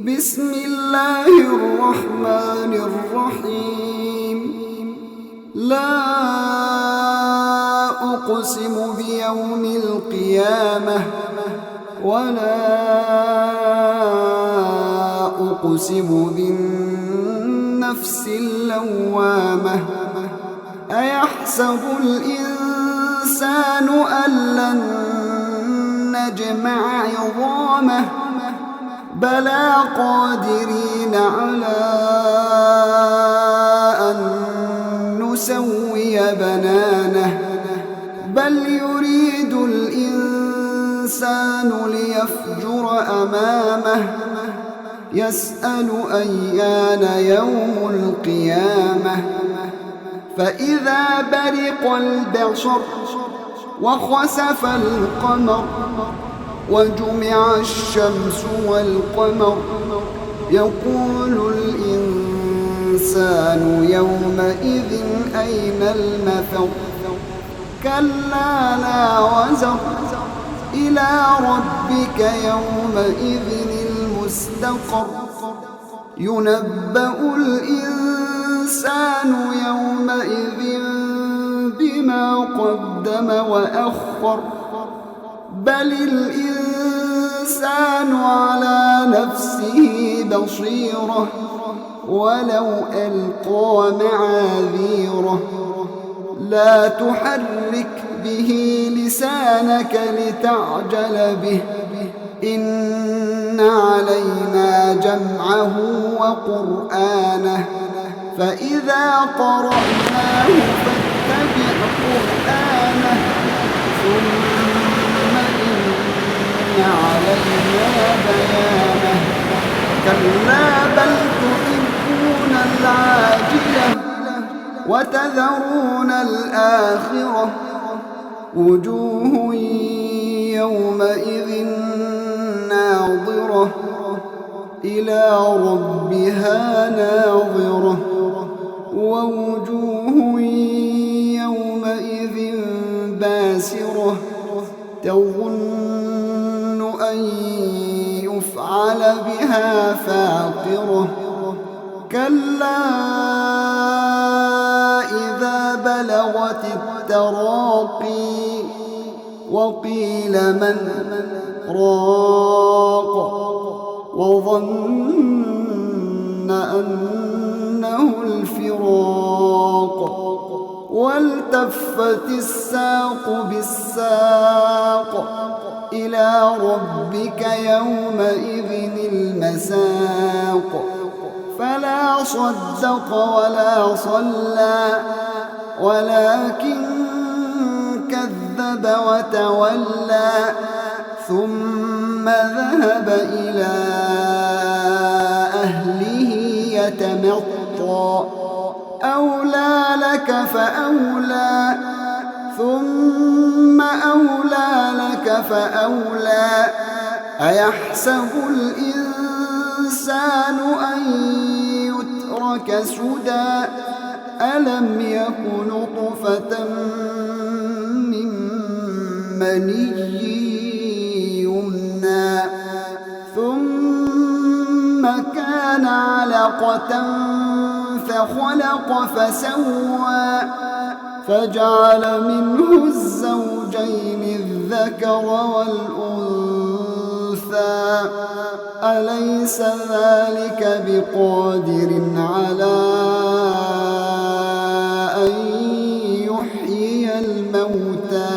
بسم الله الرحمن الرحيم. لا أقسم بيوم القيامة ولا أقسم بالنفس اللوامة. أيحسب الإنسان أن لن نجمع عظامه بلى قادرين على أن نسوي بنانه بل يريد الإنسان ليفجر أمامه يسأل أيان يوم القيامة. فإذا برق البصر وخسف القمر وجمع الشمس والقمر يقول الإنسان يومئذ أين المفر. كلا لا وزر إلى ربك يومئذ المستقر. ينبأ الإنسان يومئذ بما قدم وأخر بل الإنسان على نفسه بصيرة ولو ألقى معاذيره. لا تحرك به لسانك لتعجل به إن علينا جمعه وقرآنه فإذا قرأناه فاتبع قرآنه ثم إن علينا بيانه. كلا بل تحبون العاجلة وتذرون الآخرة وجوه يومئذ ناظرة إلى ربها ناظرة ووجوه يومئذ باسرة تظن أن يفعل بها فاقرة. كلا إذا بلغت التراقي وقيل من راق وظن أنه الفراق والتفت الساق بالساق إلى ربك يومئذ المساق. فلا صدق ولا صلى ولكن كذب وتولى ثم ذهب إلى أهله يتمطى. أولى لك فأولى ثم أولى لك فأولى. أيحسب الإنسان أن يترك سدى ألم يك نطفة من مني يمنى ثم كان علقة فخلق فسوى فجعل منه الزوجين الذكر والأنثى. أليس ذلك بقادر على أن يحيي الموتى